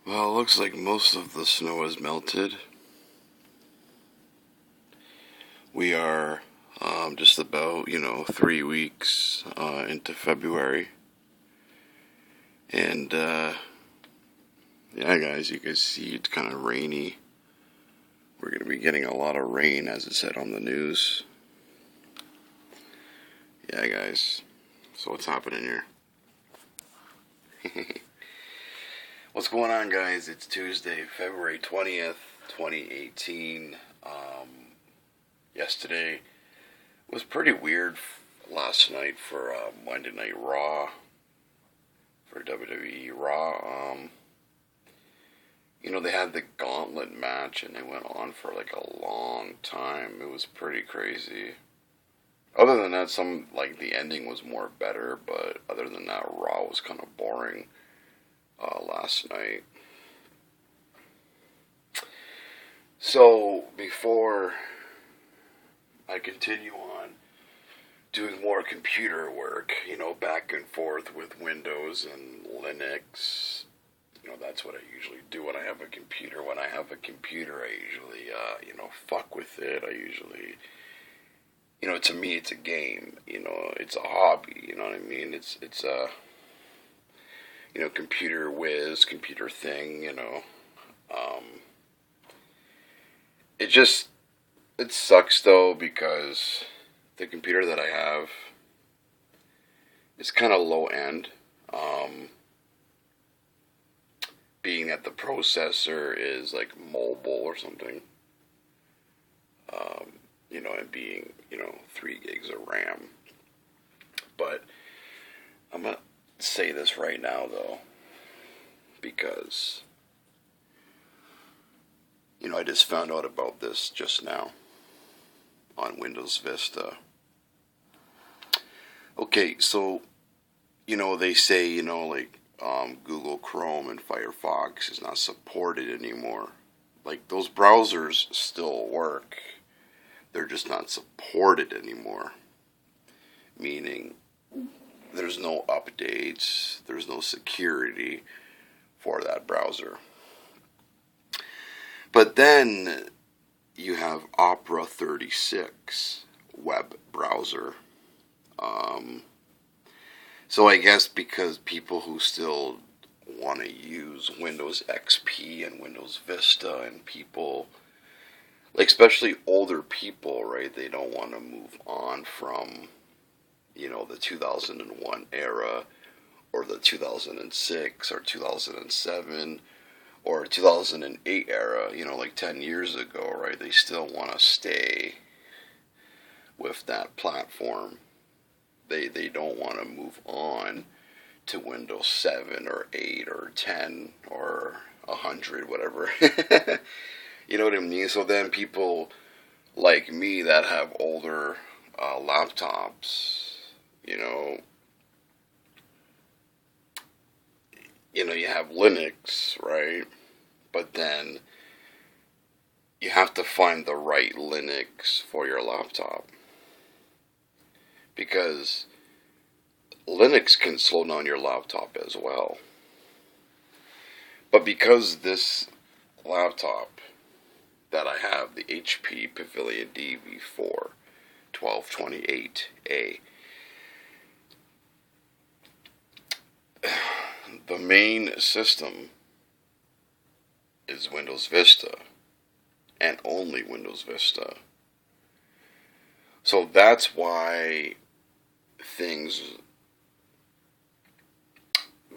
Well, it looks like most of the snow has melted. We are just about, 3 weeks into February. And, yeah, guys, you can see it's kind of rainy. We're going to be getting a lot of rain, as it said on the news. Yeah, guys. So, what's happening here? What's going on, guys? It's Tuesday, February 20th, 2018. Yesterday was pretty weird last night for Monday Night Raw, for WWE Raw. They had the gauntlet match and they went on for like a long time. It was pretty crazy. Other than that, the ending was more better, but other than that, Raw was kind of boring last night. So, before I continue on doing more computer work, back and forth with Windows and Linux. That's what I usually do when I have a computer. When I have a computer, I usually, fuck with it. I usually, to me, it's a game. It's a hobby. You know what I mean? It's a, computer whiz, computer thing. It just, it sucks though because the computer that I have is kind of low end. Being that the processor is like mobile or something, and being, 3 gigs of RAM. But I'm going to say this right now though, because, I just found out about this just now on Windows Vista. Okay, so, they say, Google Chrome and Firefox is not supported anymore. Like, those browsers still work. They're just not supported anymore. Meaning, there's no updates, there's no security for that browser. But then you have Opera 36 web browser. So I guess because people who still want to use Windows XP and Windows Vista, and people, like especially older people, right? They don't want to move on from, the 2001 era, or the 2006 or 2007 or 2008 era, like 10 years ago, right? They still want to stay with that platform. They don't want to move on to Windows 7 or 8 or 10 or 100, whatever. You know what I mean? So then people like me that have older laptops, you have Linux, right? But then you have to find the right Linux for your laptop. Because Linux can slow down your laptop as well. But because this laptop that I have, the HP Pavilion DV4-1228A, the main system is Windows Vista, and only Windows Vista. So that's why things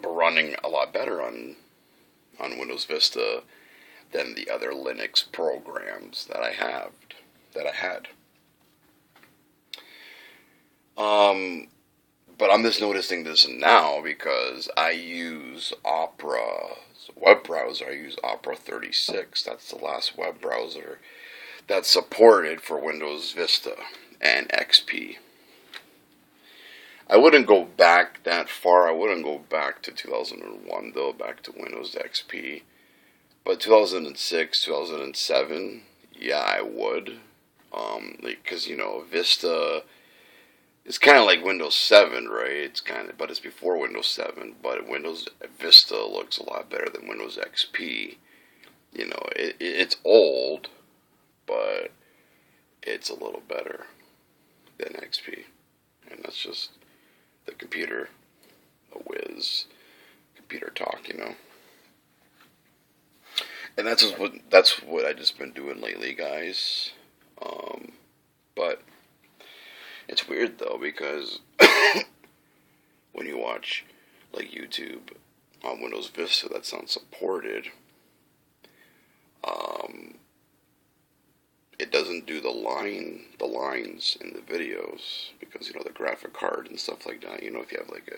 are running a lot better on Windows Vista than the other Linux programs that I had. But I'm just noticing this now because I use Opera's web browser. I use Opera 36. That's the last web browser that's supported for Windows Vista and XP. I wouldn't go back that far. I wouldn't go back to 2001 though, back to Windows XP. But 2006, 2007, yeah, I would. Because Vista It's kind of like Windows 7, right? It's kind of, but it's before Windows 7. But Windows Vista looks a lot better than Windows XP. You know, it's old, but it's a little better than XP, and that's just the computer, a whiz, computer talk, you know. And that's what I just been doing lately, guys. But it's weird though because when you watch like YouTube on Windows Vista that's unsupported, it doesn't do the lines in the videos because, you know, the graphic card and stuff like that. You know, if you have like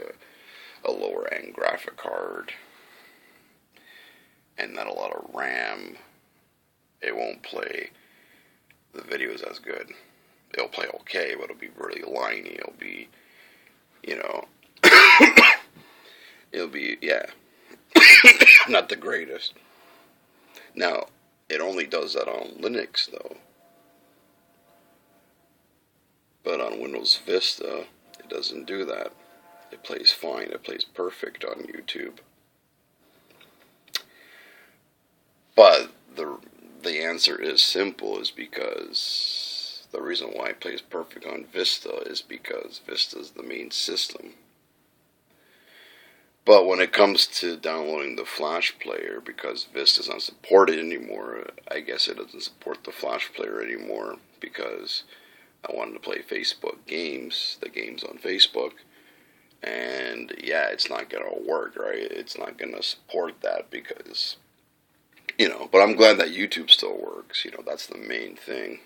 a lower end graphic card and not a lot of RAM, it won't play the videos as good. It'll play okay, but it'll be really liney. It'll be, you know, it'll be, yeah, not the greatest. Now, it only does that on Linux, though. But on Windows Vista, it doesn't do that. It plays fine. It plays perfect on YouTube. But the answer is simple, is because the reason why it plays perfect on Vista is because Vista is the main system. But when it comes to downloading the Flash player, because Vista's not supported anymore, I guess it doesn't support the Flash player anymore because I wanted to play Facebook games, the games on Facebook, and yeah, it's not going to work, right? It's not going to support that because, you know, but I'm glad that YouTube still works, you know, that's the main thing.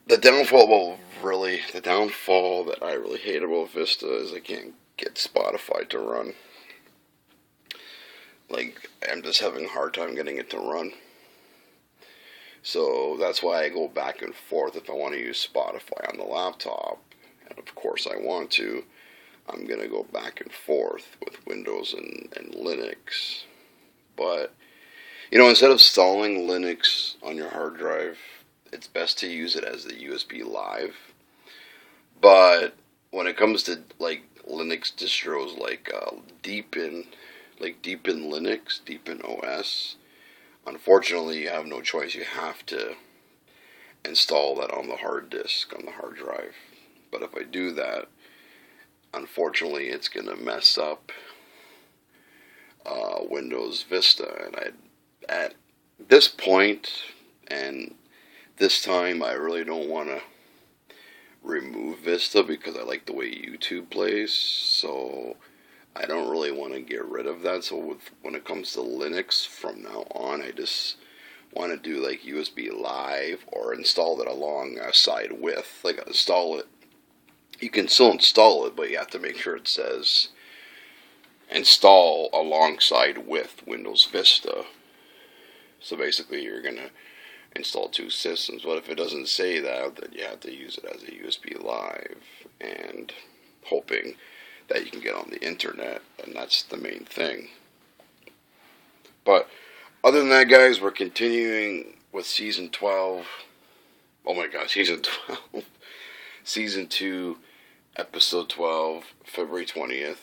The downfall that I really hate about Vista is I can't get Spotify to run. Like, I'm just having a hard time getting it to run. So that's why I go back and forth if I want to use Spotify on the laptop. And of course I want to. I'm going to go back and forth with Windows and Linux. But, you know, instead of installing Linux on your hard drive, it's best to use it as the USB Live. But when it comes to like Linux distros like Deepin Linux, Deepin OS, unfortunately you have no choice. You have to install that on the hard disk, on the hard drive. But if I do that, unfortunately it's going to mess up Windows Vista. And at this point and this time, I really don't want to remove Vista because I like the way YouTube plays, so I don't really want to get rid of that. So when it comes to Linux from now on, I just want to do like USB Live or install it alongside with, like install it. You can still install it, but you have to make sure it says install alongside with Windows Vista. So basically you're going to install two systems, but if it doesn't say that, then you have to use it as a USB Live and hoping that you can get on the internet, and that's the main thing. But other than that, guys, we're continuing with season 12. Oh my god, season 12. Season 2, episode 12, February 20th,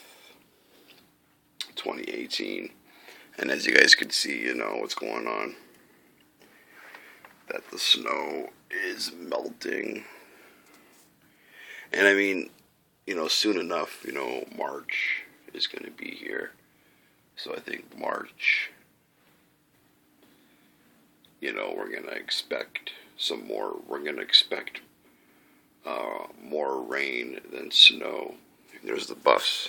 2018. And as you guys can see, you know what's going on. That the snow is melting. And I mean, you know, soon enough, you know, March is going to be here. So I think March, you know, we're going to expect more rain than snow. There's the bus.